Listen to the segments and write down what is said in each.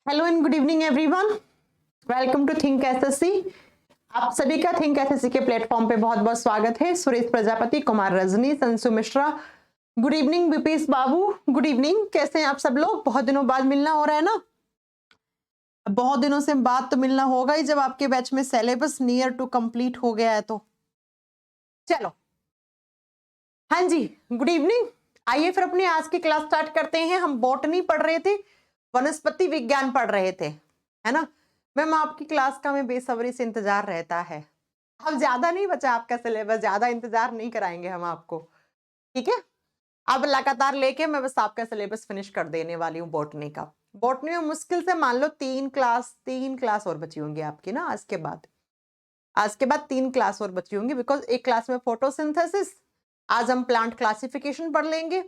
Hello and good evening everyone, welcome to Think SSC. आप सभी का थिंक एसएससी के प्लेटफॉर्म पे बहुत बहुत स्वागत है। सुरेश प्रजापति, कुमार रजनी, संसु मिश्रा, गुड इवनिंग विपेश बाबू, गुड इवनिंग। कैसे हैं आप सब लोग? बहुत दिनों बाद मिलना हो रहा है ना। बहुत दिनों से बात तो मिलना होगा ही जब आपके बैच में सिलेबस नियर टू कंप्लीट हो गया है। तो चलो, हाँ जी, गुड इवनिंग। आइए फिर अपनी आज की क्लास स्टार्ट करते हैं। हम बॉटनी पढ़ रहे थे, वनस्पति विज्ञान पढ़ रहे थे, है ना। मैम आपकी क्लास का हमें बेसब्री से इंतजार रहता है। अब ज्यादा नहीं बचा आपका सिलेबस, ज्यादा इंतजार नहीं कराएंगे हम आपको, ठीक है। अब लगातार लेके मैं बस आपका सिलेबस फिनिश कर देने वाली हूँ बॉटनी का। बॉटनी में मुश्किल से मान लो तीन क्लास और बची होंगी आपकी ना। आज के बाद 3 क्लास और बची होंगी, बिकॉज एक क्लास में फोटोसिंथेसिस, आज हम प्लांट क्लासिफिकेशन पढ़ लेंगे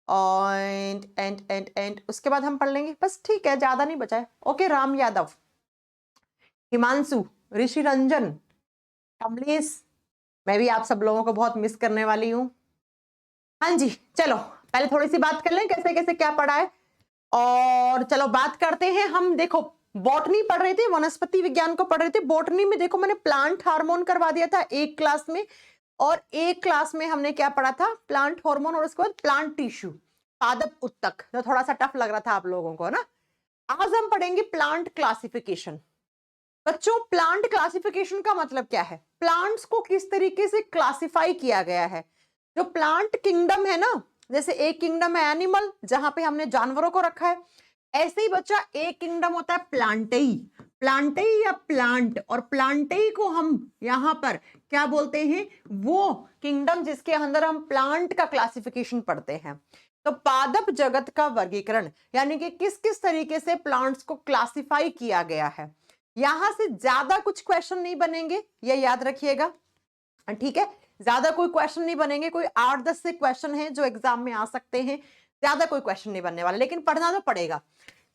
और एंड उसके बाद हम पढ़ लेंगे बस, ठीक है, ज्यादा नहीं बचा है। ओके, राम यादव, हिमांशु, ऋषि रंजन, कमलेश, मैं भी आप सब लोगों को बहुत मिस करने वाली हूँ। हाँ जी, चलो पहले थोड़ी सी बात कर लें कैसे कैसे क्या पढ़ा है, और चलो बात करते हैं हम। देखो, बॉटनी पढ़ रहे थे, वनस्पति विज्ञान को पढ़ रहे थे। बॉटनी में देखो मैंने प्लांट हार्मोन करवा दिया था एक क्लास में, और एक क्लास में हमने क्या पढ़ा था? प्लांट हार्मोन, और उसके बाद प्लांट टिश्यू, पादप उत्तक, जो थोड़ा सा टफ लग रहा था आप लोगों को ना। आज हम पढ़ेंगे प्लांट क्लासिफिकेशन। बच्चों, प्लांट क्लासिफिकेशन का मतलब क्या है? प्लांट्स को किस तरीके से क्लासिफाई किया गया है। जो प्लांट किंगडम है ना, जैसे एक किंगडम है एनिमल, जहां पे हमने जानवरों को रखा है, ऐसे ही बच्चा एक किंगडम होता है प्लांटेई। प्लांटेई या प्लांट, और प्लांटेई को हम यहां पर क्या बोलते हैं? वो किंगडम जिसके अंदर हम प्लांट का क्लासिफिकेशन पढ़ते हैं। तो पादप जगत का वर्गीकरण, यानी कि किस किस तरीके से प्लांट्स को क्लासिफाई किया गया है। यहां से ज्यादा कुछ क्वेश्चन नहीं बनेंगे, ये याद रखिएगा, ठीक है। ज्यादा कोई क्वेश्चन नहीं बनेंगे, कोई 8-10 से क्वेश्चन है जो एग्जाम में आ सकते हैं, ज्यादा कोई क्वेश्चन नहीं बनने वाला, लेकिन पढ़ना तो पड़ेगा।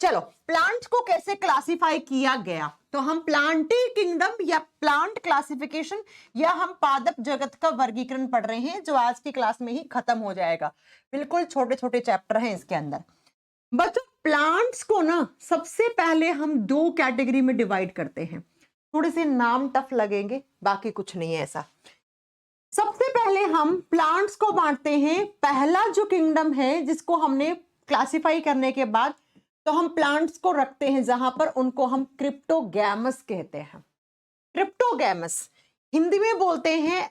चलो, प्लांट को कैसे क्लासिफाई किया गया, तो हम प्लांटी किंगडम या प्लांट क्लासिफिकेशन या हम पादप जगत का वर्गीकरण पढ़ रहे हैं, जो आज की क्लास में ही खत्म हो जाएगा। बिल्कुल छोटे छोटे चैप्टर हैं इसके अंदर। बच्चों, प्लांट्स को ना सबसे पहले हम 2 कैटेगरी में डिवाइड करते हैं। थोड़े से नाम टफ लगेंगे, बाकी कुछ नहीं है ऐसा। सबसे पहले हम प्लांट्स को बांटते हैं, पहला जो किंगडम है जिसको हमने क्लासिफाई करने के बाद, तो हम प्लांट्स को रखते हैं जहां पर उनको हम क्रिप्टोगैमस कहते हैं। क्रिप्टोगैमस हिंदी में बोलते हैं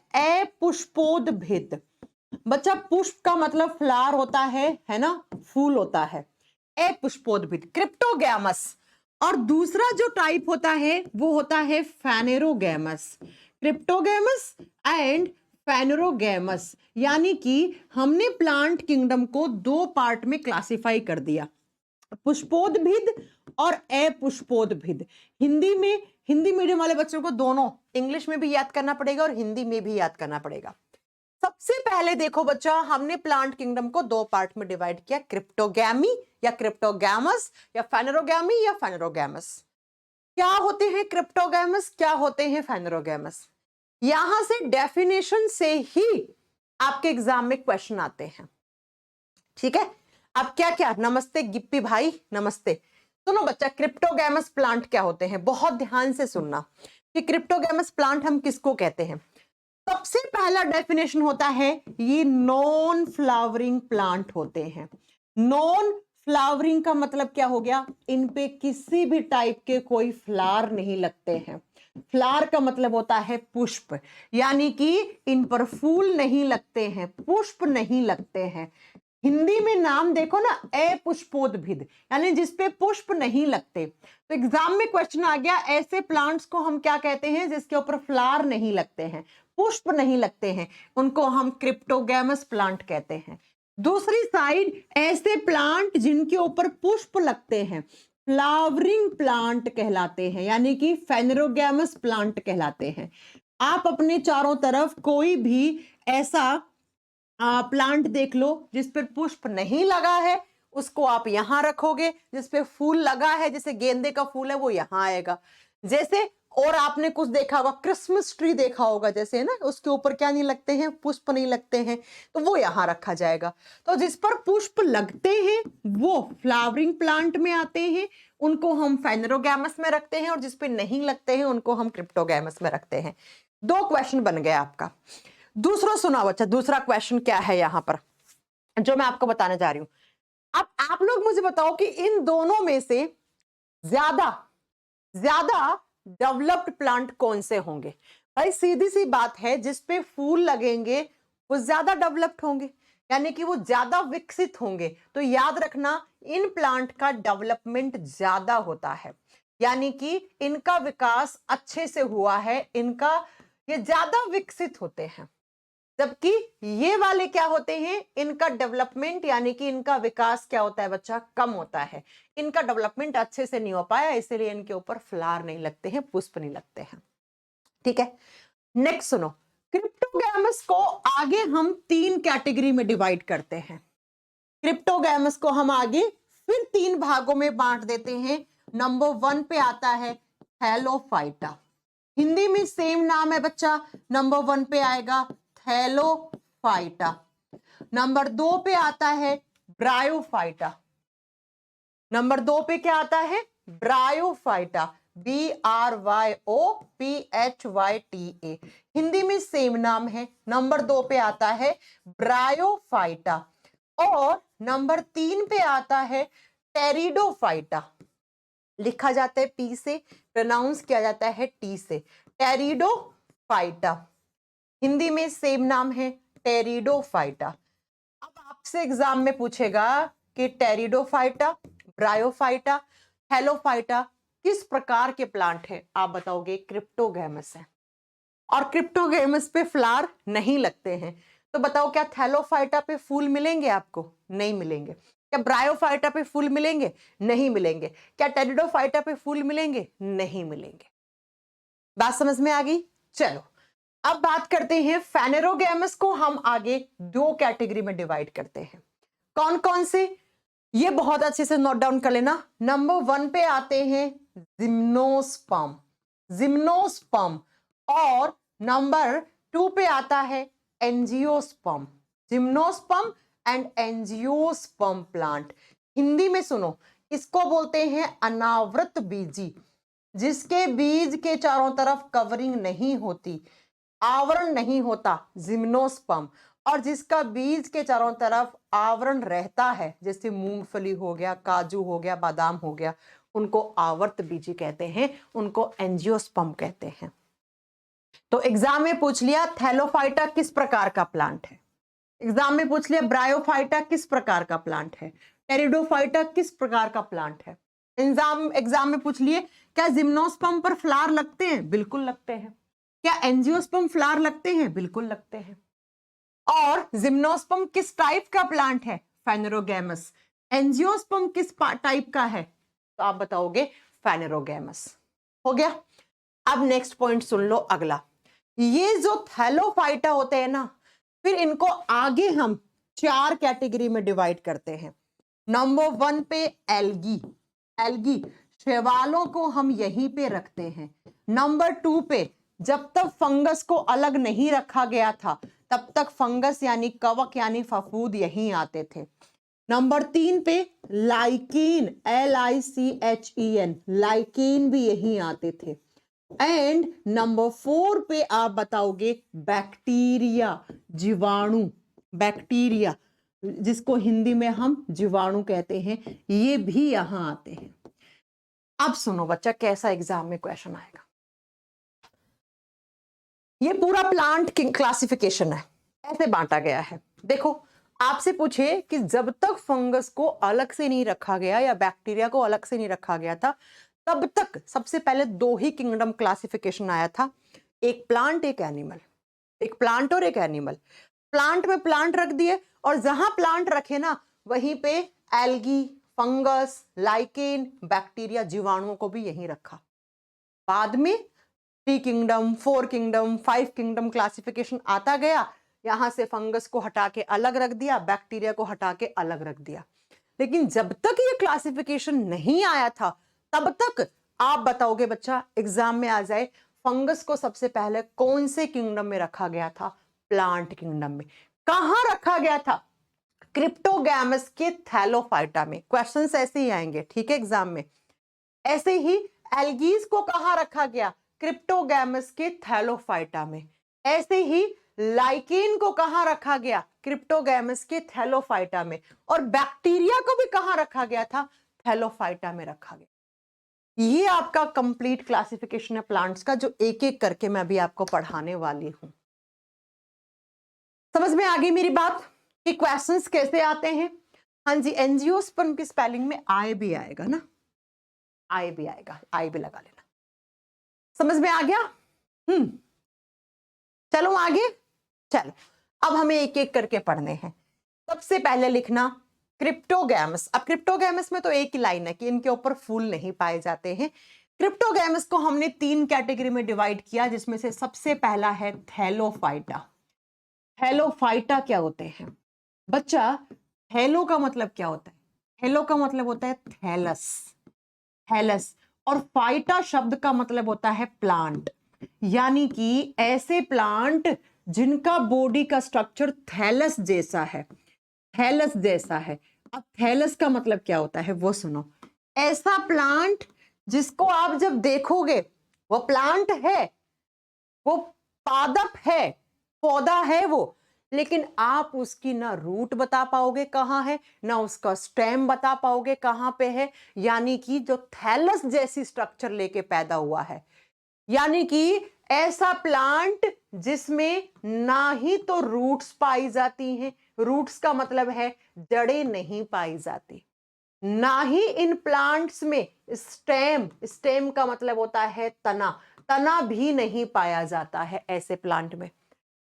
अपुष्पोद्भिद। बच्चा, पुष्प का मतलब फ्लावर होता है ना, फूल होता है। अपुष्पोद्भिद, क्रिप्टोगैमस। और दूसरा जो टाइप होता है वो होता है फेनेरोगैमस। क्रिप्टोगैमस एंड फेनेरोगैमस, यानी कि हमने प्लांट किंगडम को 2 पार्ट में क्लासिफाई कर दिया, पुष्पोद्भिद और अपुष्पोद्भिद। हिंदी मीडियम वाले बच्चों को दोनों इंग्लिश में भी याद करना पड़ेगा और हिंदी में भी याद करना पड़ेगा। सबसे पहले देखो बच्चा, हमने प्लांट किंगडम को 2 पार्ट में डिवाइड किया, क्रिप्टोगैमी या क्रिप्टोगैमस, या फेनेरोगैमी या फेनेरोगैमस। क्या होते हैं क्रिप्टोगैमस, क्या होते हैं फेनेरोगैमस? यहां से डेफिनेशन से ही आपके एग्जाम में क्वेश्चन आते हैं, ठीक है। अब क्या क्या, नमस्ते गिप्पी भाई, नमस्ते। सुनो बच्चा, क्रिप्टोगैमस प्लांट क्या होते हैं, बहुत ध्यान से सुनना कि क्रिप्टोगैमस प्लांट हम किसको कहते हैं। सबसे पहला डेफिनेशन होता है, ये नॉन फ्लावरिंग प्लांट होते हैं। नॉन फ्लावरिंग का मतलब क्या हो गया? इन पे किसी भी टाइप के कोई फ्लावर नहीं लगते हैं। फ्लावर का मतलब होता है पुष्प, यानी कि इन पर फूल नहीं लगते हैं, पुष्प नहीं लगते हैं। हिंदी में नाम देखो ना, अपुष्पोद्भिद, यानी जिसपे पुष्प नहीं लगते। तो एग्जाम में क्वेश्चन आ गया, ऐसे प्लांट्स को हम क्या कहते हैं? जिसके ऊपर फ्लावर नहीं लगते हैं, पुष्प नहीं लगते हैं, उनको हम क्रिप्टोगैमस प्लांट कहते हैं। दूसरी साइड, ऐसे प्लांट जिनके ऊपर पुष्प लगते हैं, फ्लावरिंग प्लांट कहलाते हैं, यानी कि फेनेरोगैमस प्लांट कहलाते हैं। आप अपने चारों तरफ कोई भी ऐसा प्लांट देख लो जिस पर पुष्प नहीं लगा है, उसको आप यहां रखोगे। जिस पे फूल लगा है, जैसे गेंदे का फूल है, वो यहां आएगा। जैसे और आपने कुछ देखा होगा, क्रिसमस ट्री देखा होगा जैसे, है ना, उसके ऊपर क्या नहीं लगते हैं, पुष्प नहीं लगते हैं, तो वो यहाँ रखा जाएगा। तो जिस पर पुष्प लगते हैं वो फ्लावरिंग प्लांट में आते हैं, उनको हम फेनेरोगैमस में रखते हैं, और जिस पे नहीं लगते हैं उनको हम क्रिप्टोगैमस में रखते हैं। 2 क्वेश्चन बन गया आपका। दूसरा सुना बच्चा, दूसरा क्वेश्चन क्या है यहाँ पर जो मैं आपको बताने जा रही हूं। अब आप लोग मुझे बताओ कि इन दोनों में से ज्यादा डेवलप्ड प्लांट कौन से होंगे। भाई सीधी सी बात है, जिस पे फूल लगेंगे वो ज्यादा डेवलप्ड होंगे, यानी कि वो ज्यादा विकसित होंगे। तो याद रखना, इन प्लांट का डेवलपमेंट ज्यादा होता है, यानी कि इनका विकास अच्छे से हुआ है, ये ज्यादा विकसित होते हैं। जबकि ये वाले क्या होते हैं, इनका डेवलपमेंट यानी कि इनका विकास क्या होता है बच्चा, कम होता है। इनका डेवलपमेंट अच्छे से नहीं हो पाया, इसलिए इनके ऊपर फ्लावर नहीं लगते हैं, पुष्प नहीं लगते हैं। ठीक है, नेक्स्ट सुनो। क्रिप्टोगैमस को आगे हम 3 कैटेगरी में डिवाइड करते हैं। क्रिप्टोगैमस को हम आगे फिर 3 भागों में बांट देते हैं। नंबर 1 पे आता है थैलोफाइटा, हिंदी में सेम नाम है बच्चा, नंबर 1 पे आएगा थैलोफाइटा। नंबर 2 पे आता है ब्रायोफाइटा। नंबर 2 पे क्या आता है, ब्रायोफाइटा, BRYOPHYTA, हिंदी में सेम नाम है। नंबर 2 पे आता है ब्रायोफाइटा, और नंबर 3 पे आता है टेरिडोफाइटा। लिखा जाता है पी से, प्रोनाउंस किया जाता है टी से, टेरिडोफाइटा। हिंदी में सेम नाम है, टेरिडोफाइटा। अब आपसे एग्जाम में पूछेगा कि टेरिडोफाइटा, ब्रायोफाइटा, थैलोफाइटा किस प्रकार के प्लांट है। आप बताओगे क्रिप्टोगैमस है, और क्रिप्टोगैमस पे फ्लावर नहीं लगते हैं। तो बताओ, क्या थैलोफाइटा पे फूल मिलेंगे आपको? नहीं मिलेंगे। क्या ब्रायोफाइटा पे फूल मिलेंगे? नहीं मिलेंगे। क्या टेरिडोफाइटा पे फूल मिलेंगे? नहीं मिलेंगे। बात समझ में आ गई? चलो अब बात करते हैं फेनेरोगैमस को हम आगे 2 कैटेगरी में डिवाइड करते हैं। कौन कौन से, ये बहुत अच्छे से नोट डाउन कर लेना। नंबर 1 पे आते हैं जिम्नोस्पर्म, जिम्नोस्पर्म, और नंबर 2 पे आता है angiosperm, gymnosperm and angiosperm plant. Hindi में सुनो, इसको बोलते हैं अनावृत बीजी, जिसके बीज के चारों तरफ कवरिंग नहीं होती, आवरण नहीं होता, जिम्नोस्पर्म। और जिसका बीज के चारों तरफ आवरण रहता है, जैसे मूंगफली हो गया, काजू हो गया, बादाम हो गया, उनको आवर्त बीजी कहते हैं, उनको एंजियोस्पर्म कहते हैं। तो एग्जाम में पूछ लिया थैलोफाइटा किस प्रकार का प्लांट है, एग्जाम में पूछ लिया ब्रायोफाइटा किस प्रकार का प्लांट है, टेरिडोफाइटा किस प्रकार का प्लांट है। एग्जाम में पूछ लिए क्या जिम्नोस्पर्म पर फ्लावर लगते हैं? बिल्कुल लगते हैं। क्या एंजियोस्पर्म फ्लावर लगते हैं? बिल्कुल लगते हैं। और जिम्नोस्पर्म किस टाइप का प्लांट है? फेनेरोगैमस। एंजियोस्पर्म किस टाइप का है? तो आप बताओगे फेनेरोगैमस। हो गया। अब नेक्स्ट पॉइंट सुन लो अगला। ये जो थैलोफाइटा होते हैं ना, फिर इनको आगे हम 4 कैटेगरी में डिवाइड करते हैं। नंबर 1 पे एल्गी, एल्गी शैवालों को हम यहीं पे रखते हैं। नंबर 2 पे जब तक फंगस को अलग नहीं रखा गया था तब तक फंगस यानी कवक यानी फफूद यहीं आते थे। नंबर 3 पे लाइकीन, LICHEN, लाइकीन भी यहीं आते थे। एंड नंबर 4 पे आप बताओगे बैक्टीरिया, जीवाणु, बैक्टीरिया जिसको हिंदी में हम जीवाणु कहते हैं, ये भी यहां आते हैं। अब सुनो बच्चा, कैसा एग्जाम में क्वेश्चन आएगा। ये पूरा प्लांट क्लासिफिकेशन है, ऐसे बांटा गया है। देखो, आपसे पूछे कि जब तक फंगस को अलग से नहीं रखा गया या बैक्टीरिया को अलग से नहीं रखा गया था, तब तक सबसे पहले 2 ही किंगडम क्लासिफिकेशन आया था, एक प्लांट एक एनिमल, एक प्लांट और एक एनिमल। प्लांट में प्लांट रख दिए, और जहां प्लांट रखे ना वहीं पे एल्गी, फंगस, लाइकेन, बैक्टीरिया, जीवाणुओं को भी यहीं रखा। बाद में 3 किंगडम, 4 किंगडम, 5 किंगडम क्लासिफिकेशन आता गया, यहां से फंगस को हटा के अलग रख दिया, बैक्टीरिया को हटा के अलग रख दिया। लेकिन जब तक ये क्लासिफिकेशन नहीं आया था तब तक आप बताओगे बच्चा, एग्जाम में आ जाए, फंगस को सबसे पहले कौन से किंगडम में रखा गया था? प्लांट किंगडम में। कहां रखा गया था? क्रिप्टोगैमस के थैलोफाइटा में। क्वेश्चंस ऐसे ही आएंगे, ठीक है, एग्जाम में। ऐसे ही एल्गीज को कहां रखा गया? क्रिप्टोगैमस के थैलोफाइटा में। ऐसे ही लाइकेन को कहां रखा गया? क्रिप्टोगैमस के थैलोफाइटा में। और बैक्टीरिया को भी कहां रखा गया था? थैलोफाइटा में रखा गया। ये आपका कंप्लीट क्लासिफिकेशन है प्लांट्स का, जो एक एक करके मैं अभी आपको पढ़ाने वाली हूं। समझ में आ गई मेरी बात कि क्वेश्चंस कैसे आते हैं? हाँ जी, एंजियोस्पर्म की स्पेलिंग में आई भी आएगा ना, आई भी आएगा, आई भी लगा लेना। समझ में आ गया? चलो आगे, चलो अब हमें एक एक करके पढ़ने हैं। सबसे पहले लिखना क्रिप्टोगैमस। अब क्रिप्टोगैमस में तो एक ही लाइन है कि इनके ऊपर फूल नहीं पाए जाते हैं। क्रिप्टोगैमस को हमने 3 कैटेगरी में डिवाइड किया, जिसमें से सबसे पहला है थैलोफाइटा। थैलोफाइटा क्या होते हैं बच्चा? थैलो का मतलब क्या होता है? थैलो का मतलब होता है थैलस, थैलस। और फाइटा शब्द का मतलब होता है प्लांट, यानी कि ऐसे प्लांट जिनका बॉडी का स्ट्रक्चर थैलस जैसा है, थैलस जैसा है। अब थैलस का मतलब क्या होता है वो सुनो। ऐसा प्लांट जिसको आप जब देखोगे वो प्लांट है, वो पादप है, पौधा है वो, लेकिन आप उसकी ना रूट बता पाओगे कहां है, ना उसका स्टेम बता पाओगे कहां पे है, यानी कि जो थैलस जैसी स्ट्रक्चर लेके पैदा हुआ है। यानी कि ऐसा प्लांट जिसमें ना ही तो रूट्स पाई जाती हैं, रूट्स का मतलब है जड़ें नहीं पाई जाती, ना ही इन प्लांट्स में स्टेम, स्टेम का मतलब होता है तना, तना भी नहीं पाया जाता है ऐसे प्लांट में।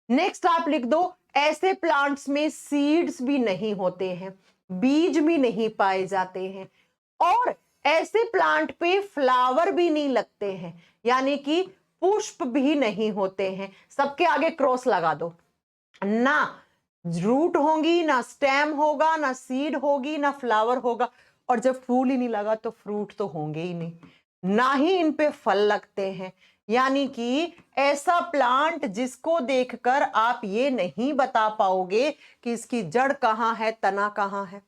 नेक्स्ट आप लिख दो, ऐसे प्लांट्स में सीड्स भी नहीं होते हैं, बीज भी नहीं पाए जाते हैं, और ऐसे प्लांट पे फ्लावर भी नहीं लगते हैं, यानी कि पुष्प भी नहीं होते हैं। सबके आगे क्रॉस लगा दो। ना रूट होंगी, ना स्टेम होगा, ना सीड होगी, ना फ्लावर होगा, और जब फूल ही नहीं लगा तो फ्रूट तो होंगे ही नहीं, ना ही इन पे फल लगते हैं। यानी कि ऐसा प्लांट जिसको देखकर आप ये नहीं बता पाओगे कि इसकी जड़ कहां है, तना कहां है,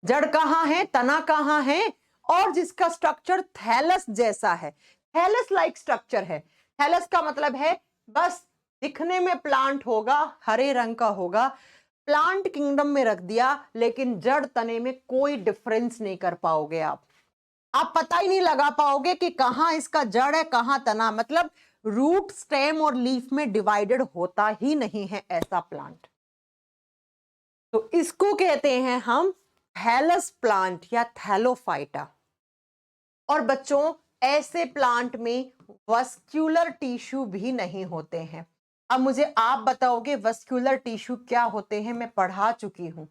जड़ कहां है, तना कहां है, और जिसका स्ट्रक्चर थैलस जैसा है, थैलस लाइक स्ट्रक्चर है। थैलस का मतलब है बस दिखने में प्लांट होगा, हरे रंग का होगा, प्लांट किंगडम में रख दिया, लेकिन जड़ तने में कोई डिफरेंस नहीं कर पाओगे आप पता ही नहीं लगा पाओगे कि कहां इसका जड़ है, कहां तना, मतलब रूट, स्टेम और लीफ में डिवाइडेड होता ही नहीं है ऐसा प्लांट। तो इसको कहते हैं हम थैलस प्लांट या थैलोफाइटा। और बच्चों, ऐसे प्लांट में वस्क्यूलर टिश्यू भी नहीं होते हैं। अब मुझे आप बताओगे वस्क्यूलर टिश्यू क्या होते हैं? मैं पढ़ा चुकी हूं।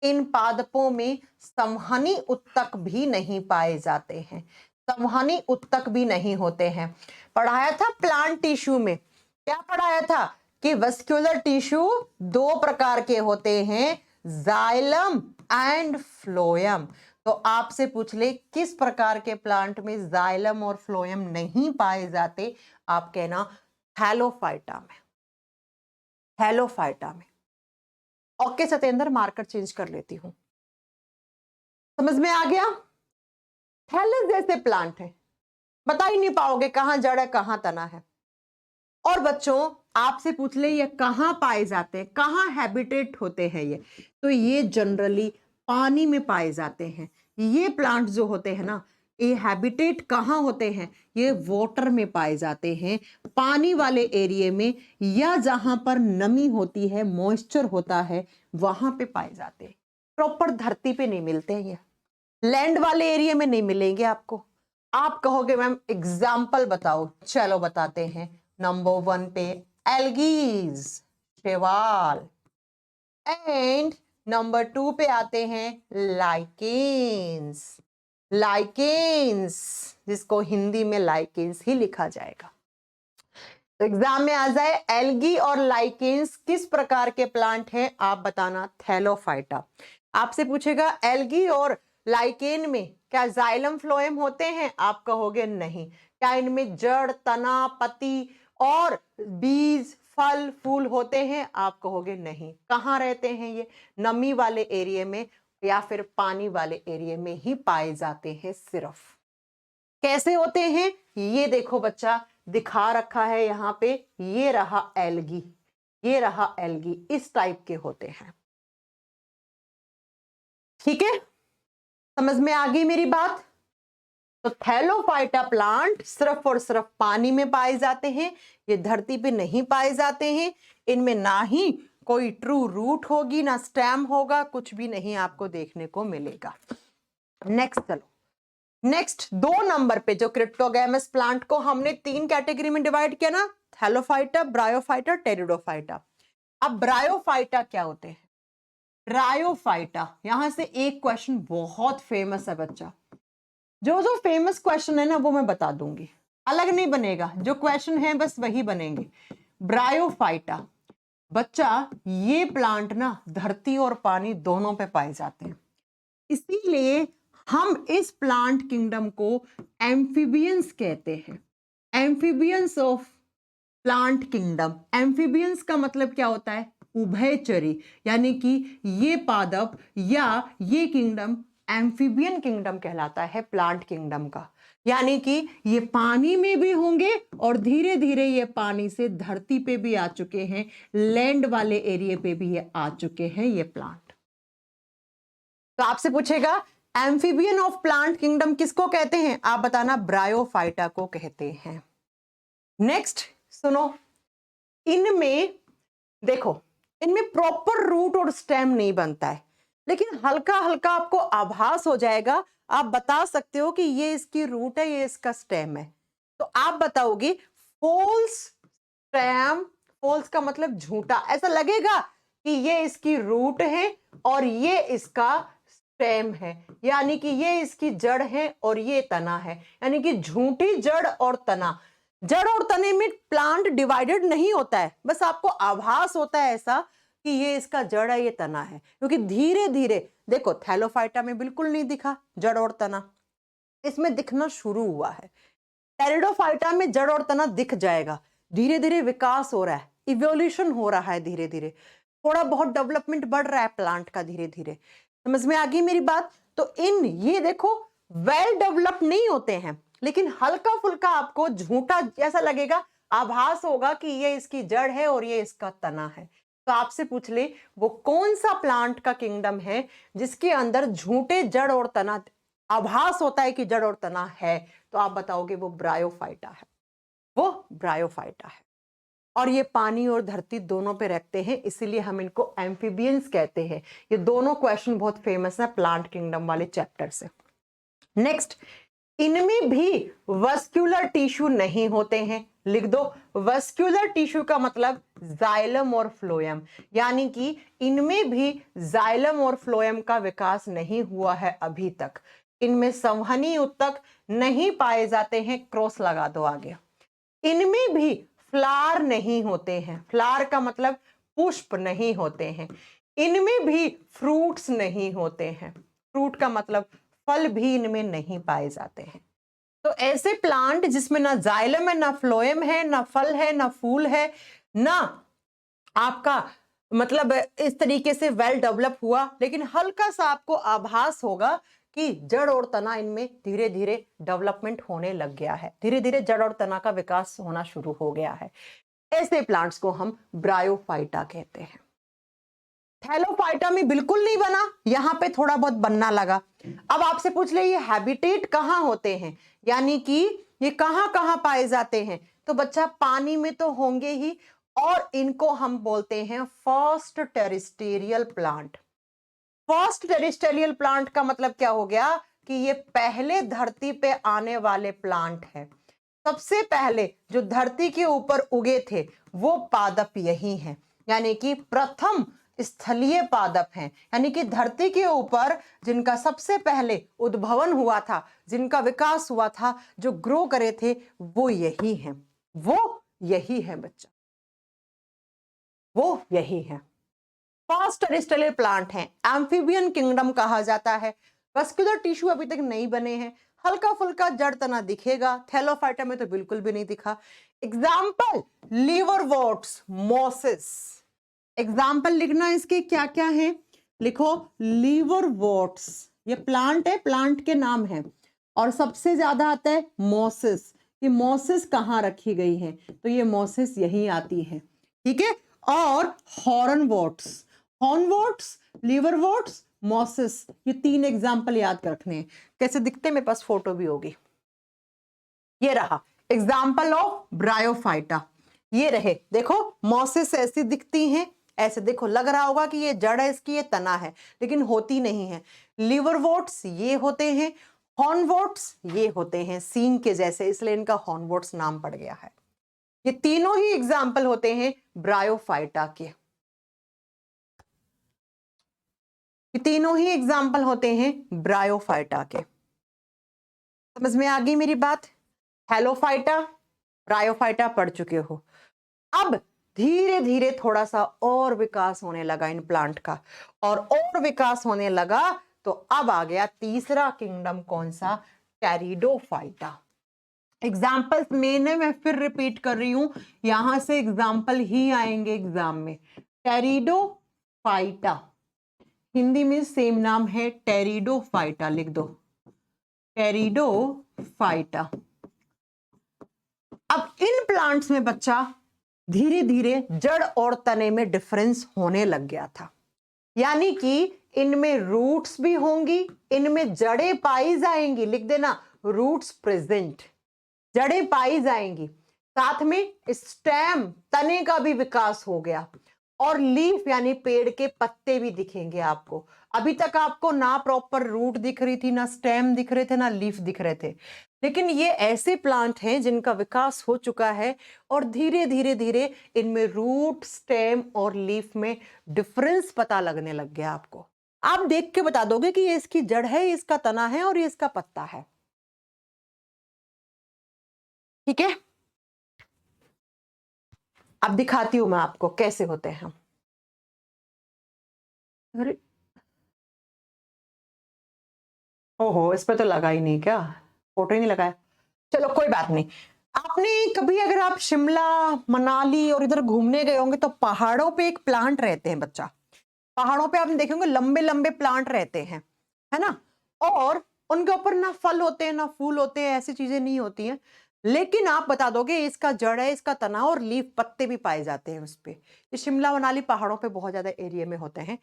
इन पादपों में संवहनी उत्तक भी नहीं पाए जाते हैं, संवहनी उत्तक भी नहीं होते हैं। पढ़ाया था प्लांट टिश्यू में, क्या पढ़ाया था कि वस्क्यूलर टिश्यू 2 प्रकार के होते हैं, जाइलम एंड फ्लोएम। तो आपसे पूछ ले किस प्रकार के प्लांट में जाइलम और फ्लोएम नहीं पाए जाते, आप कहना थैलोफाइटा में, थैलोफाइटा में। ओके सतेंद्र, मार्कर चेंज कर लेती हूं। समझ में आ गया? थैलस जैसे प्लांट है, बता ही नहीं पाओगे कहां जड़ है, कहां तना है। और बच्चों, आपसे पूछ ले ये कहां पाए जाते हैं, कहां हैबिटेट होते हैं ये, तो ये जनरली पानी में पाए जाते हैं। ये प्लांट जो होते हैं ना, ये हैबिटेट कहां होते हैं? ये वाटर में पाए जाते हैं, पानी वाले एरिया में, या जहां पर नमी होती है, मॉइस्चर होता है, वहां पे पाए जाते हैं। प्रॉपर धरती पे नहीं मिलते हैं, ये लैंड वाले एरिया में नहीं मिलेंगे आपको। आप कहोगे मैम एग्जाम्पल बताओ, चलो बताते हैं। नंबर 1 पे एल्गीज, शैवाल, एंड नंबर 2 पे आते हैं लाइकेन्स, लाइकेन्स जिसको हिंदी में लाइकेन्स ही लिखा जाएगा। तो एग्जाम में आ जाए एल्गी और लाइकेन्स किस प्रकार के प्लांट हैं, आप बताना थैलोफाइटा। आपसे पूछेगा एल्गी और लाइकेन में क्या जाइलम फ्लोएम होते हैं? आप कहोगे नहीं। क्या इनमें जड़, तना, पत्ती और बीज, फल, फूल होते हैं? आप कहोगे नहीं। कहाँ रहते हैं ये? नमी वाले एरिया में या फिर पानी वाले एरिया में ही पाए जाते हैं सिर्फ। कैसे होते हैं? ये देखो बच्चा, दिखा रखा है यहाँ पे, ये रहा एल्गी, ये रहा एल्गी, इस टाइप के होते हैं। ठीक है, समझ में आ गई मेरी बात? तो थैलोफाइटा प्लांट सिर्फ और सिर्फ पानी में पाए जाते हैं, ये धरती पे नहीं पाए जाते हैं। इनमें ना ही कोई ट्रू रूट होगी, ना स्टेम होगा, कुछ भी नहीं आपको देखने को मिलेगा। नेक्स्ट चलो, नेक्स्ट 2 नंबर पे जो क्रिप्टोगैमस प्लांट को हमने 3 कैटेगरी में डिवाइड किया ना, थैलोफाइटा, ब्रायोफाइटा, टेरिडोफाइटा। अब ब्रायोफाइटा क्या होते हैं? ब्रायोफाइटा, यहां से एक क्वेश्चन बहुत फेमस है बच्चा। जो जो फेमस क्वेश्चन है ना वो मैं बता दूंगी, अलग नहीं बनेगा, जो क्वेश्चन है बस वही बनेंगे। ब्रायोफाइटा बच्चा, ये प्लांट ना धरती और पानी दोनों पे पाए जाते हैं, इसीलिए हम इस प्लांट किंगडम को एम्फीबियंस कहते हैं। Amphibians of plant kingdom. Amphibians का मतलब क्या होता है? उभयचरी, यानी कि ये पादप या ये किंगडम एम्फीबियन किंगडम कहलाता है प्लांट किंगडम का। यानी कि ये पानी में भी होंगे और धीरे धीरे ये पानी से धरती पे भी आ चुके हैं, लैंड वाले एरिया पे भी ये आ चुके हैं ये प्लांट। तो आपसे पूछेगा एम्फीबियन ऑफ प्लांट किंगडम किसको कहते हैं? आप बताना, ब्रायोफाइटा को कहते हैं। नेक्स्ट सुनो, इनमें देखो, इनमें प्रॉपर रूट और स्टेम नहीं बनता है, लेकिन हल्का हल्का आपको आभास हो जाएगा, आप बता सकते हो कि ये इसकी रूट है, ये इसका स्टेम है। तो आप बताओगे फॉल्स स्टेम, फॉल्स का मतलब झूठा, ऐसा लगेगा कि ये इसकी रूट है और ये इसका स्टेम है, यानी कि ये इसकी जड़ है और ये तना है, यानी कि झूठी जड़ और तना। जड़ और तने में प्लांट डिवाइडेड नहीं होता है, बस आपको आभास होता है ऐसा कि ये इसका जड़ है, ये तना है, क्योंकि धीरे धीरे देखो थैलोफाइटा में बिल्कुल नहीं दिखा जड़ और तना, इसमें दिखना शुरू हुआ है। टेरिडोफाइटा में जड़ और तना दिख जाएगा, धीरे धीरे विकास हो रहा है, इवोल्यूशन हो रहा है, धीरे धीरे थोड़ा बहुत डेवलपमेंट बढ़ रहा है प्लांट का, धीरे धीरे। समझ में आ गई मेरी बात? तो इन ये देखो वेल डेवलप नहीं होते हैं, लेकिन हल्का फुल्का आपको झूठा जैसा लगेगा, आभास होगा कि ये इसकी जड़ है और ये इसका तना है। तो आपसे पूछ ले वो कौन सा प्लांट का किंगडम है जिसके अंदर झूठे जड़ और तना आभास होता है कि जड़ और तना है? तो आप बताओगे वो ब्रायोफाइटा है, वो ब्रायोफाइटा है। और ये पानी और धरती दोनों पे रखते हैं, इसीलिए हम इनको एम्फीबियंस कहते हैं। ये दोनों क्वेश्चन बहुत फेमस है प्लांट किंगडम वाले चैप्टर से। नेक्स्ट, इनमें भी वस्क्यूलर टिश्यू नहीं होते हैं, लिख दो, वस्क्यूलर टिश्यू का मतलब जाइलम और फ्लोएम, यानी कि इनमें भी जाइलम और फ्लोएम का विकास नहीं हुआ है अभी तक। इनमें संवहनी उत्तक नहीं पाए जाते हैं, क्रॉस लगा दो आगे। इनमें भी फ्लावर नहीं होते हैं, फ्लावर का मतलब पुष्प नहीं होते हैं। इनमें भी फ्रूट्स नहीं होते हैं, फ्रूट का मतलब फल भी इनमें नहीं पाए जाते हैं। तो ऐसे प्लांट जिसमें ना जाइलम है, ना फ्लोएम है, ना फल है, ना फूल है, ना आपका मतलब इस तरीके से वेल डेवलप हुआ, लेकिन हल्का सा आपको आभास होगा कि जड़ और तना इनमें धीरे धीरे डेवलपमेंट होने लग गया है, धीरे धीरे जड़ और तना का विकास होना शुरू हो गया है। ऐसे प्लांट्स को हम ब्रायोफाइटा कहते हैं। थैलोफाइटा में बिल्कुल नहीं बना, यहां पे थोड़ा बहुत बनना लगा। अब आपसे पूछ ले ये हैबिटेट कहां होते हैं, यानी कि ये कहां कहां पाए जाते हैं? तो बच्चा पानी में तो होंगे ही, और इनको हम बोलते हैं first terrestrial plant. First terrestrial plant का मतलब क्या हो गया कि ये पहले धरती पे आने वाले प्लांट है। सबसे पहले जो धरती के ऊपर उगे थे वो पादप यही हैं, यानी कि प्रथम स्थलीय पादप हैं, यानी कि धरती के ऊपर जिनका सबसे पहले उद्भवन हुआ था, जिनका विकास हुआ था, जो ग्रो करे थे, वो यही हैं, वो यही है बच्चा, वो यही है। फर्स्ट टेरेस्ट्रियल प्लांट है, एम्फीबियन किंगडम कहा जाता है। वस्कुलर टिश्यू अभी तक नहीं बने हैं, हल्का फुल्का जड़ तना दिखेगा, थैलोफाइटा में तो बिल्कुल भी नहीं दिखा। एग्जाम्पल लीवरवॉर्ट्स, मोसिस। एग्जाम्पल लिखना इसके क्या क्या है, लिखो लीवरवॉर्ट्स, ये प्लांट है, प्लांट के नाम है। और सबसे ज्यादा आता है मोसिस, कि मोसिस कहाँ रखी गई है, तो ये मोसिस यहीं आती है, ठीक है। और हॉर्नवॉर्ट्स, हॉर्नवॉर्ट्स, लीवरवॉर्ट्स, मोसिस, ये 3 एग्जाम्पल याद रखने हैं। कैसे दिखते हैं, मेरे पास फोटो भी होगी। ये रहा एग्जाम्पल ऑफ ब्रायोफाइटा, ये रहे, देखो मोसिस ऐसी दिखती हैं, ऐसे देखो लग रहा होगा कि ये जड़ है इसकी, ये तना है, लेकिन होती नहीं है। लिवरवॉर्ट्स ये होते हैं, हॉर्नवॉर्ट्स ये होते हैं सींग के जैसे, इसलिए इनका हॉर्नवॉर्ट्स नाम पड़ गया है। ये तीनों ही एग्जाम्पल होते हैं ब्रायोफाइटा के, ये तीनों ही एग्जाम्पल होते हैं ब्रायोफाइटा के। समझ में आ गई मेरी बात? हैलोफाइटा, ब्रायोफाइटा पढ़ चुके हो। अब धीरे धीरे थोड़ा सा और विकास होने लगा इन प्लांट का, और विकास होने लगा तो अब आ गया तीसरा किंगडम, कौन सा? टेरिडोफाइटा। एग्जाम्पल्स मैं फिर रिपीट कर रही हूं, यहां से एग्जाम्पल ही आएंगे एग्जाम में। टेरिडोफाइटा, हिंदी में सेम नाम है टेरिडोफाइटा, लिख दो टेरिडोफाइटा। अब इन प्लांट्स में बच्चा धीरे धीरे जड़ और तने में डिफरेंस होने लग गया था, यानी कि इनमें रूट्स भी होंगी, इनमें जड़ें पाई जाएंगी, लिख देना रूट्स प्रेजेंट, जड़ें पाई जाएंगी, साथ में स्टेम तने का भी विकास हो गया, और लीफ यानी पेड़ के पत्ते भी दिखेंगे आपको। अभी तक आपको ना प्रॉपर रूट दिख रही थी, ना स्टेम दिख रहे थे, ना लीफ दिख रहे थे, लेकिन ये ऐसे प्लांट हैं जिनका विकास हो चुका है, और धीरे धीरे धीरे इनमें रूट, स्टेम और लीफ में डिफरेंस पता लगने लग गया आपको। आप देख के बता दोगे कि ये इसकी जड़ है, इसका तना है, और ये इसका पत्ता है, ठीक है। अब दिखाती हूं मैं आपको कैसे होते हैं। अरे ओहो, इस पे तो लगा ही नहीं, क्या फोटो ही नहीं लगाया, चलो कोई बात नहीं। आपने कभी, अगर आप शिमला, मनाली और इधर घूमने गए होंगे, तो पहाड़ों पे एक प्लांट रहते हैं बच्चा, पहाड़ों पे आपने देखे होंगे लंबे लंबे प्लांट रहते हैं, है ना, और उनके ऊपर ना फल होते हैं ना फूल होते हैं, ऐसी चीजें नहीं होती हैं, लेकिन आप बता दोगे इसका जड़ है, इसका तना और लीफ पत्ते भी पाए जाते हैं उस पे। ये शिमला मनाली पहाड़ों पे बहुत ज्यादा एरिया में होते हैं,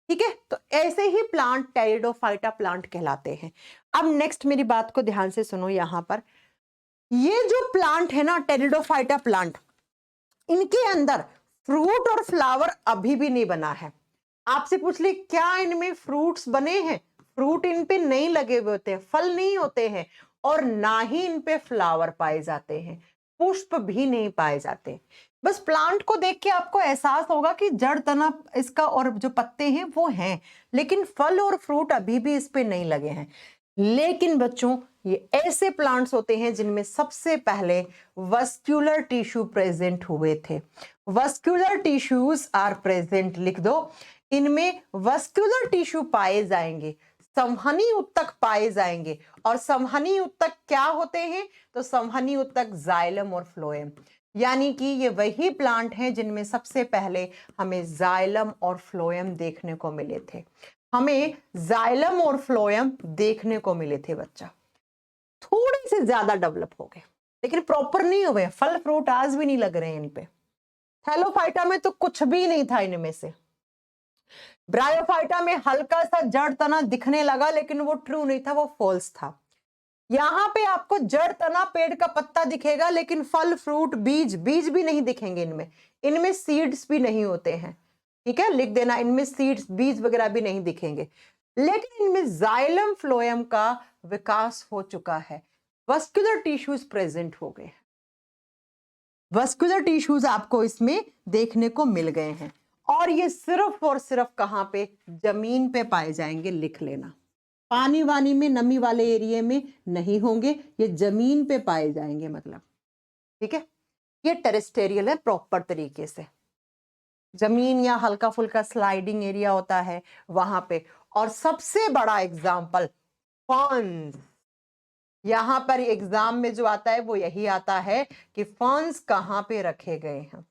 ठीक है। तो ऐसे ही प्लांट टेरिडोफाइटा प्लांट कहलाते हैं। अब नेक्स्ट मेरी बात को ध्यान से सुनो, यहां पर ये जो प्लांट है ना टेरिडोफाइटा प्लांट, इनके अंदर फ्रूट और फ्लावर अभी भी नहीं बना है। आपसे पूछ ली क्या इनमें फ्रूट्स बने हैं, फ्रूट इन पे नहीं लगे हुए होते हैं, फल नहीं होते हैं, और ना ही इन पे फ्लावर पाए जाते हैं, पुष्प भी नहीं पाए जाते। बस प्लांट को देख के आपको एहसास होगा कि जड़ तना इसका और जो पत्ते हैं वो हैं, लेकिन फल और फ्रूट अभी भी इस पे नहीं लगे हैं। लेकिन बच्चों ये ऐसे प्लांट्स होते हैं जिनमें सबसे पहले वस्क्यूलर टिश्यू प्रेजेंट हुए थे। वस्क्यूलर टिश्यूज आर प्रेजेंट, लिख दो, इनमें वस्क्यूलर टिश्यू पाए जाएंगे, संवहनी उत्तक पाए जाएंगे। और संवहनी उत्तक क्या होते हैं? तो संवहनी उत्तक जाइलम और फ्लोएम, यानी कि ये वही प्लांट हैं जिनमें सबसे पहले हमें जाइलम और फ्लोएम देखने को मिले थे, हमें जाइलम और फ्लोएम देखने को मिले थे बच्चा। थोड़े से ज्यादा डेवलप हो गए, लेकिन प्रॉपर नहीं हुए, फल फ्रूट आज भी नहीं लग रहे हैं इन पे। थैलोफाइटा में तो कुछ भी नहीं था इनमें से। ब्रायोफाइटा में हल्का सा जड़ तना दिखने लगा, लेकिन वो ट्रू नहीं था, वो फॉल्स था। यहां पे आपको जड़ तना पेड़ का पत्ता दिखेगा, लेकिन फल फ्रूट बीज भी नहीं दिखेंगे इनमें, इनमें सीड्स भी नहीं होते हैं, ठीक है, लिख देना, इनमें सीड्स बीज वगैरह भी नहीं दिखेंगे। लेकिन इनमें जाइलम फ्लोएम का विकास हो चुका है, वस्कुलर टिश्यूज प्रेजेंट हो गए, वस्कुलर टिश्यूज आपको इसमें देखने को मिल गए हैं। और ये सिर्फ और सिर्फ कहां पे? जमीन पे पाए जाएंगे, लिख लेना, पानी वानी में, नमी वाले एरिया में नहीं होंगे, ये जमीन पे पाए जाएंगे, मतलब, ठीक है। ये टेरेस्टेरियल है प्रॉपर तरीके से, जमीन या हल्का फुल्का स्लाइडिंग एरिया होता है वहां पे। और सबसे बड़ा एग्जाम्पल फर्न्स। यहां पर एग्जाम में जो आता है वो यही आता है कि फर्न्स कहां पे रखे गए हैं।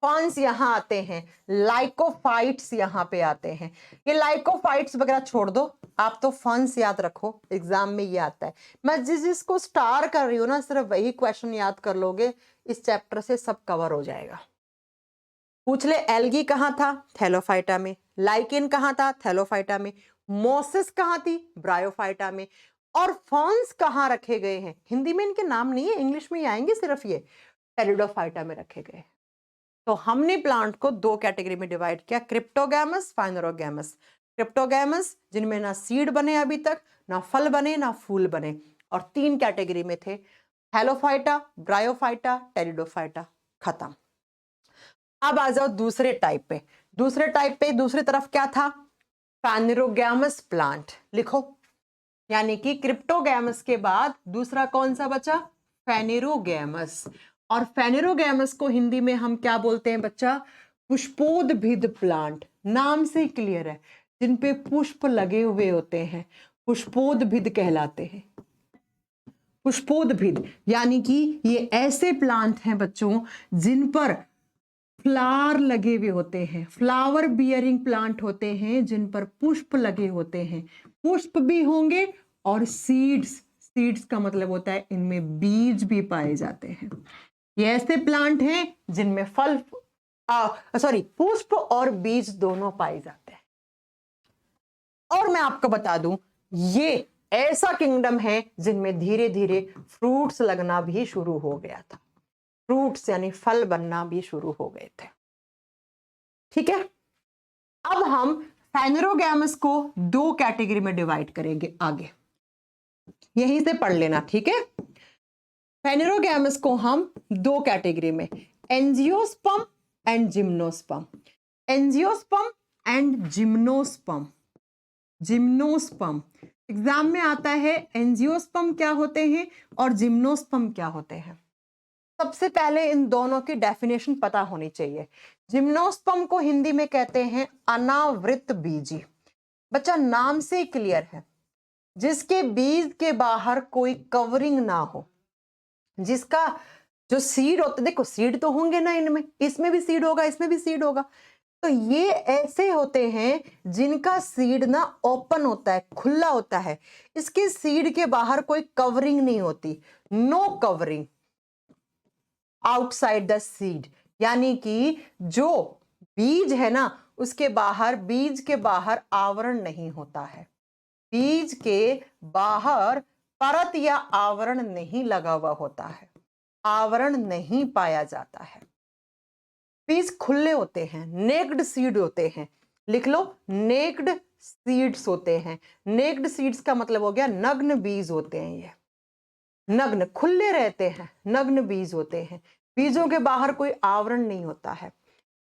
फर्न्स यहां आते हैं, लाइकोफाइट्स यहां पे आते हैं। ये लाइकोफाइट्स वगैरह छोड़ दो, आप तो फर्न्स याद रखो, एग्जाम में ये आता है। मैं जिसको स्टार कर रही हूँ ना, सिर्फ वही क्वेश्चन याद कर लोगे, इस चैप्टर से सब कवर हो जाएगा। पूछ ले एल्गी कहां था, थैलोफाइटा में। लाइकेन कहां था, थैलोफाइटा में। मोसिस कहां थी, ब्रायोफाइटा में। और फर्न्स कहां रखे गए हैं, हिंदी में इनके नाम नहीं है, इंग्लिश में ही आएंगे सिर्फ, ये टेरिडोफाइटा में रखे गए। तो हमने प्लांट को दो कैटेगरी में डिवाइड किया, क्रिप्टोगैमस, फाइनेरोगैमस। क्रिप्टोगैमस जिनमें ना सीड बने अभी तक, ना फल बने, ना फूल बने, और तीन कैटेगरी में थे, थैलोफाइटा, ब्रायोफाइटा, टेरिडोफाइटा। खत्म। अब आ जाओ दूसरे टाइप पे। दूसरे टाइप पे दूसरी तरफ क्या था, फाइनेरोगैमस प्लांट। लिखो, यानी कि क्रिप्टोगैमस के बाद दूसरा कौन सा बचा, फेनेरोगैमस। और फेनेरोगैमस को हिंदी में हम क्या बोलते हैं बच्चा, पुष्पोद्भिद प्लांट। नाम से ही क्लियर है, जिन पे पुष्प लगे हुए होते हैं पुष्पोद्भिद कहलाते हैं। पुष्पोद्भिद यानी कि ये ऐसे प्लांट हैं बच्चों जिन पर फ्लावर लगे हुए होते हैं, फ्लावर बियरिंग प्लांट होते हैं, जिन पर पुष्प लगे होते हैं। पुष्प भी होंगे और सीड्स, सीड्स का मतलब होता है इनमें बीज भी पाए जाते हैं। ये ऐसे प्लांट हैं जिनमें फल पुष्प और बीज दोनों पाए जाते हैं। और मैं आपको बता दूं, ये ऐसा किंगडम है जिनमें धीरे धीरे फ्रूट्स लगना भी शुरू हो गया था। फ्रूट्स यानी फल बनना भी शुरू हो गए थे। ठीक है, अब हम फेनेरोगैमस को दो कैटेगरी में डिवाइड करेंगे आगे, यहीं से पढ़ लेना। ठीक है, फेनेरोगैमस को हम दो कैटेगरी में, angiosperm and gymnosperm. Angiosperm and gymnosperm. Gymnosperm exam में आता है, एंजियोस्पर्म क्या होते हैं और जिम्नोस्पर्म क्या होते हैं। सबसे पहले इन दोनों की डेफिनेशन पता होनी चाहिए। जिम्नोस्पर्म को हिंदी में कहते हैं अनावृत बीजी। बच्चा नाम से क्लियर है, जिसके बीज के बाहर कोई कवरिंग ना हो, जिसका जो सीड होता है, देखो सीड तो होंगे ना इनमें, इसमें भी सीड होगा, इसमें भी सीड होगा, तो ये ऐसे होते हैं जिनका सीड ना ओपन होता है, खुला होता है। इसके सीड के बाहर कोई कवरिंग नहीं होती, no covering outside the seed. यानी कि जो बीज है ना, उसके बाहर, बीज के बाहर आवरण नहीं होता है। बीज के बाहर परत या आवरण नहीं लगा हुआ होता है, आवरण नहीं पाया जाता है। बीज खुले होते हैं, नेक्ड सीड होते हैं। लिख लो, नेक्ड सीड्स होते हैं। नेक्ड सीड्स का मतलब हो गया नग्न बीज होते हैं। ये नग्न, खुले रहते हैं, नग्न बीज होते हैं। बीजों के बाहर कोई आवरण नहीं होता है।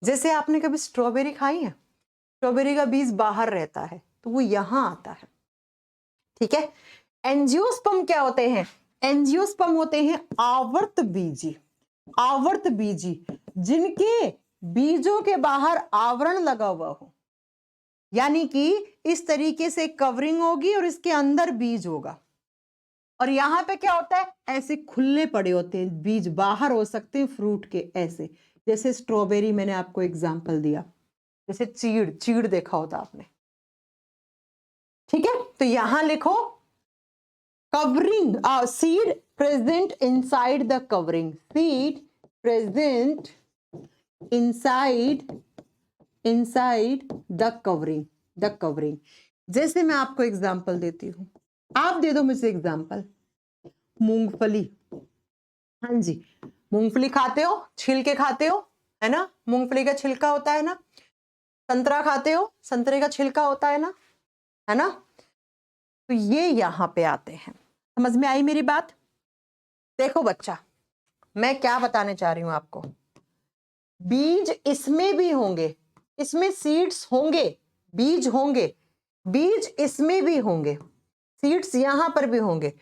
जैसे आपने कभी स्ट्रॉबेरी खाई है, स्ट्रॉबेरी का बीज बाहर रहता है, तो वो यहां आता है। ठीक है, एंजियोस्पर्म क्या होते हैं, एंजियोस्पर्म होते हैं आवर्त बीजी। आवर्त बीजी जिनके बीजों के बाहर आवरण लगा हुआ हो, यानी कि इस तरीके से कवरिंग होगी और इसके अंदर बीज होगा। और यहां पे क्या होता है, ऐसे खुले पड़े होते हैं बीज, बाहर हो सकते हैं फ्रूट के ऐसे। जैसे स्ट्रॉबेरी मैंने आपको एग्जांपल दिया, जैसे चीड़, चीड़ देखा होता आपने। ठीक है, तो यहां लिखो covering, seed present inside the covering, seed present inside the covering. जैसे मैं आपको एग्जांपल देती हूं, आप दे दो मुझे एग्जांपल। मूंगफली, हाँ जी, मूंगफली खाते हो, छिलके खाते हो, है ना, मूंगफली का छिलका होता है ना। संतरा खाते हो, संतरे का छिलका होता है ना। तो ये यहां पे आते हैं। समझ में आई मेरी बात। देखो बच्चा, मैं क्या बताने चाह रही हूं आपको, बीज इसमें भी होंगे, इसमें सीड्स होंगे, बीज होंगे, बीज इसमें भी होंगे, सीड्स यहां पर भी होंगे।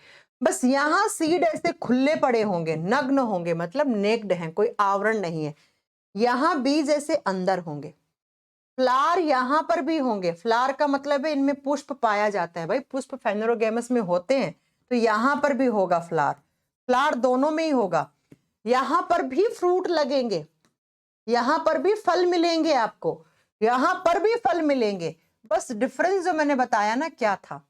बस यहां सीड ऐसे खुले पड़े होंगे, नग्न होंगे, मतलब नेक्ड हैं, कोई आवरण नहीं है। यहां बीज ऐसे अंदर होंगे। फ्लावर यहां पर भी होंगे। फ्लावर का मतलब है इनमें पुष्प पाया जाता है भाई, पुष्प फेनोरोगेमस में होते हैं, तो यहां पर भी होगा फ्लावर। फ्लावर दोनों में ही होगा। यहां पर भी फ्रूट लगेंगे, यहां पर भी फल मिलेंगे आपको, यहां पर भी फल मिलेंगे। बस डिफरेंस जो मैंने बताया ना क्या था।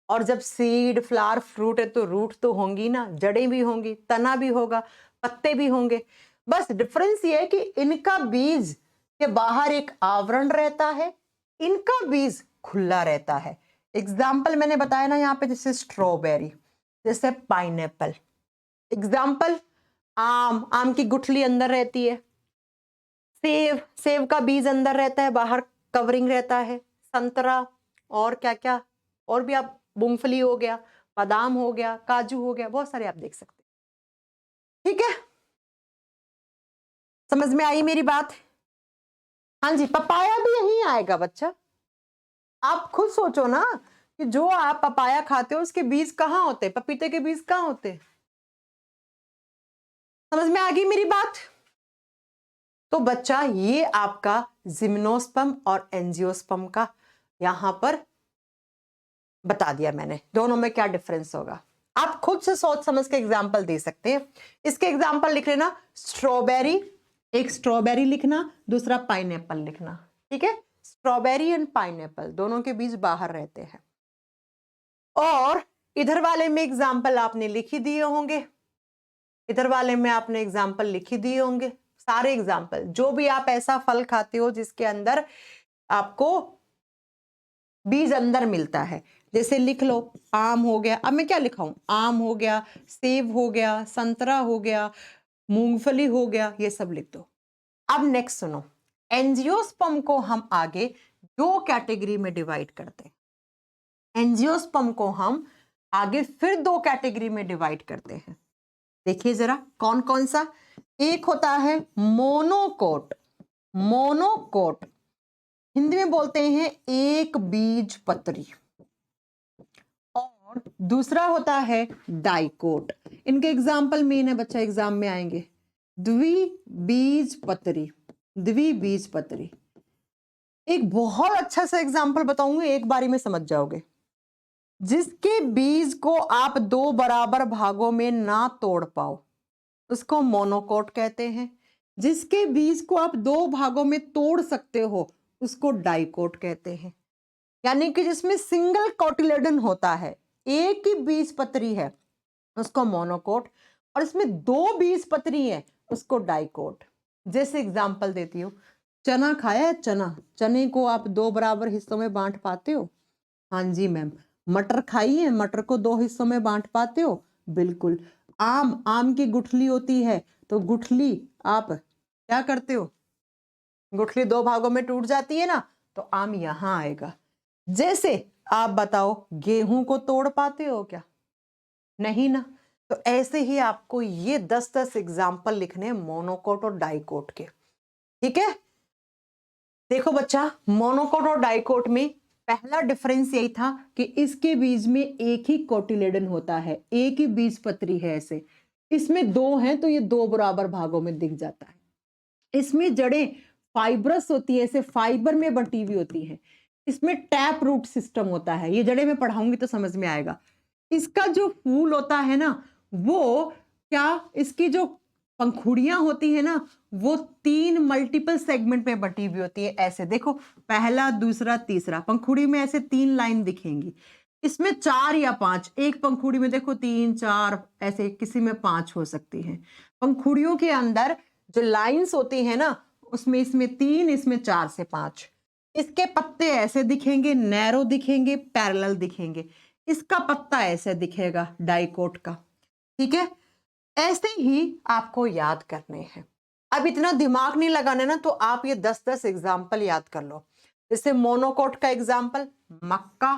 और जब सीड फ्लावर फ्रूट है तो रूट तो होंगी ना, जड़ें भी होंगी, तना भी होगा, पत्ते भी होंगे। बस डिफरेंस ये है कि इनका बीज के बाहर एक आवरण रहता है, इनका बीज खुला रहता है। एग्जाम्पल मैंने बताया ना यहाँ पे, जैसे स्ट्रॉबेरी, जैसे पाइनएप्पल। एग्जाम्पल आम, आम की गुठली अंदर रहती है। सेब, सेब का बीज अंदर रहता है, बाहर कवरिंग रहता है। संतरा, और क्या क्या और भी, आप मूंगफली हो गया, बादाम हो गया, काजू हो गया, बहुत सारे आप देख सकते हैं। ठीक है, समझ में आई मेरी बात? हाँ जी, पपाया भी यहीं आएगा बच्चा। आप खुद सोचो ना कि जो आप पपाया खाते हो उसके बीज कहाँ होते हैं, पपीते के बीज कहाँ होते हैं? समझ में आ गई मेरी बात? तो बच्चा ये आपका जिम्नोस्पर्म और एंजियोस्पर्म का यहां पर बता दिया मैंने, दोनों में क्या डिफरेंस होगा। आप खुद से सोच समझ के एग्जाम्पल दे सकते हैं। इसके एग्जाम्पल लिख लेना, स्ट्रॉबेरी, एक स्ट्रॉबेरी लिखना, दूसरा पाइनएप्पल लिखना। ठीक है, स्ट्रॉबेरी एंड पाइनएप्पल दोनों के बीज बाहर रहते हैं। और इधर वाले में एग्जाम्पल आपने लिख ही दिए होंगे, इधर वाले में आपने एग्जाम्पल लिख ही दिए होंगे। सारे एग्जाम्पल, जो भी आप ऐसा फल खाते हो जिसके अंदर आपको बीज अंदर मिलता है, जैसे लिख लो आम हो गया, अब मैं क्या लिखाऊं, आम हो गया, सेब हो गया, संतरा हो गया, मूंगफली हो गया, ये सब लिख दो। अब नेक्स्ट सुनो, एंजियोस्पर्म को हम आगे दो कैटेगरी में डिवाइड करते हैं। एंजियोस्पर्म को हम आगे फिर दो कैटेगरी में डिवाइड करते हैं। देखिए जरा कौन कौन सा। एक होता है मोनोकोट, मोनोकोट हिंदी में बोलते हैं एक बीज पत्री, और दूसरा होता है डाइकोट। इनके एग्जाम्पल मेन है बच्चा, एग्जाम में आएंगे। द्विबीजपत्री, द्विबीजपत्री एक बहुत अच्छा सा एग्जाम्पल बताऊंगी, एक बारी में समझ जाओगे। जिसके बीज को आप दो बराबर भागों में ना तोड़ पाओ उसको मोनोकोट कहते हैं। जिसके बीज को आप दो भागों में तोड़ सकते हो उसको डाइकोट कहते हैं। यानी कि जिसमें सिंगल कोटिलेडन होता है, एक ही बीजपत्री है, उसको मोनोकोट, और इसमें दो बीजपत्री है उसको डाइकोट। जैसे एग्जांपल देती हूँ, चना खाया है, चना, चने को आप दो बराबर हिस्सों में बांट पाते हो? हाँ जी मैम। मटर खाई है, मटर को दो हिस्सों में बांट पाते हो? बिल्कुल। आम, आम की गुठली होती है, तो गुठली आप क्या करते हो, गुठली दो भागों में टूट जाती है ना, तो आम यहां आएगा। जैसे आप बताओ गेहूं को तोड़ पाते हो क्या? नहीं ना। तो ऐसे ही आपको ये 10-10 एग्जाम्पल लिखने हैं मोनोकोट और डाइकोट के। ठीक है, देखो बच्चा, मोनोकोट और डाइकोट में पहला डिफरेंस यही था कि इसके बीज में एक ही कोटिलेडन होता है, एक ही बीजपत्री है। ऐसे इसमें दो हैं तो ये दो बराबर भागों में दिख जाता है। इसमें जड़ें फाइब्रस होती है, ऐसे फाइबर में बटी हुई होती है। इसमें टैप रूट सिस्टम होता है, ये जड़ें मैं पढ़ाऊंगी तो समझ में आएगा। इसका जो फूल होता है ना, वो क्या, इसकी जो पंखुड़ियां होती है ना, वो तीन मल्टीपल सेगमेंट में बटी हुई होती है। ऐसे देखो, पहला, दूसरा, तीसरा, पंखुड़ी में ऐसे तीन लाइन दिखेंगी। इसमें चार या पांच, एक पंखुड़ी में देखो तीन चार, ऐसे किसी में पांच हो सकती है। पंखुड़ियों के अंदर जो लाइंस होती है ना, उसमें इसमें तीन, इसमें चार से पांच। इसके पत्ते ऐसे दिखेंगे, नैरो दिखेंगे, पैरेलल दिखेंगे। इसका पत्ता ऐसे दिखेगा डाइकोट का। ठीक है, ऐसे ही आपको याद करने हैं। अब इतना दिमाग नहीं लगाना ना, तो आप ये 10-10 एग्जाम्पल याद कर लो। जैसे मोनोकोट का एग्जाम्पल, मक्का,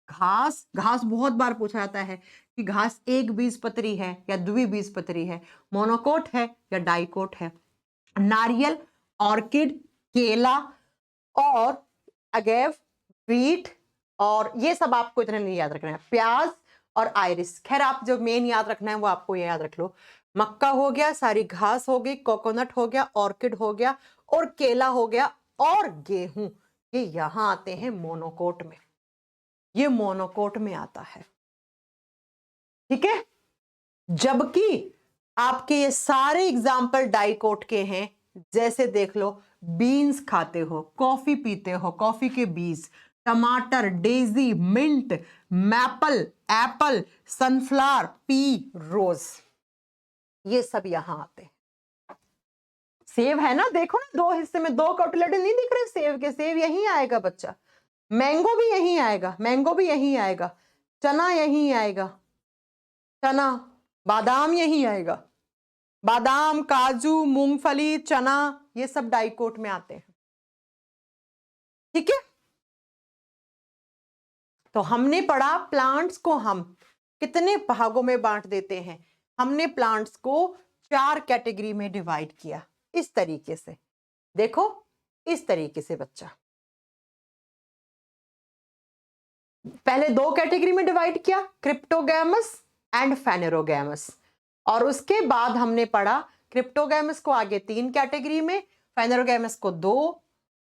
घास, घास बहुत बार पूछा जाता है कि घास एक बीजपत्री है या द्विबीजपत्री है, मोनोकोट है या डाइकोट है। नारियल, ऑर्किड, केला और अगेव, व्हीट, और ये सब आपको इतने नहीं याद रखना है। प्याज और आइरिस, खैर आप जो मेन याद रखना है वो आपको ये याद रख लो। मक्का हो गया, सारी घास हो गई, कोकोनट हो गया, ऑर्किड हो गया और केला हो गया, और गेहूं, ये यहां आते हैं मोनोकोट में, ये मोनोकोट में आता है, ठीक है। जबकि आपके ये सारे एग्जाम्पल डाइकोट के हैं, जैसे देख लो, बीन्स खाते हो, कॉफी पीते हो, कॉफी के बीज, tomato, daisy, mint, maple, apple, sunflower, pea, rose, ये सब यहां आते हैं। सेब है ना, देखो ना, दो हिस्से में दो कटलेट नहीं दिख रहे सेब के, सेब यहीं आएगा बच्चा, मैंगो भी यहीं आएगा, मैंगो भी यहीं आएगा, चना यहीं आएगा, चना, बादाम यहीं आएगा, बादाम, काजू, मूंगफली, चना, ये सब डाइकोट में आते हैं, ठीक है। तो हमने पढ़ा प्लांट्स को हम कितने भागों में बांट देते हैं, हमने प्लांट्स को 4 कैटेगरी में डिवाइड किया, इस तरीके से, देखो इस तरीके से बच्चा, पहले 2 कैटेगरी में डिवाइड किया, क्रिप्टोगैमस एंड फेनेरोगैमस, और उसके बाद हमने पढ़ा क्रिप्टोगैमस को आगे 3 कैटेगरी में, फेनेरोगैमस को 2,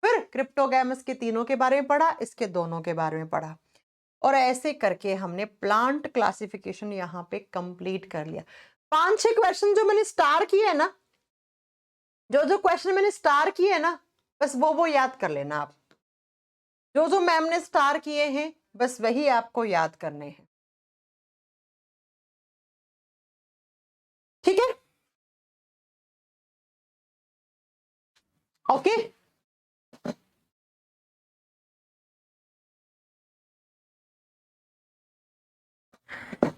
फिर क्रिप्टोगैमस के तीनों के बारे में पढ़ा, इसके दोनों के बारे में पढ़ा, और ऐसे करके हमने प्लांट क्लासिफिकेशन यहां पे कंप्लीट कर लिया। 5-6 क्वेश्चन जो मैंने स्टार किए है ना, जो क्वेश्चन मैंने स्टार किए है ना, बस वो याद कर लेना आप, जो मैम ने स्टार किए हैं बस वही आपको याद करने हैं, ठीक है, ओके।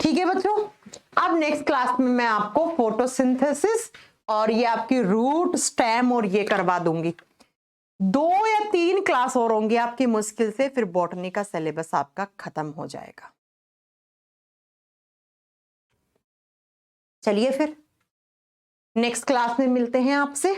ठीक है बच्चों, अब नेक्स्ट क्लास में मैं आपको फोटोसिंथेसिस और ये आपकी रूट, स्टेम और ये करवा दूंगी। 2 या 3 क्लास और होंगी आपकी मुश्किल से, फिर बॉटनी का सिलेबस आपका खत्म हो जाएगा। चलिए फिर नेक्स्ट क्लास में मिलते हैं आपसे।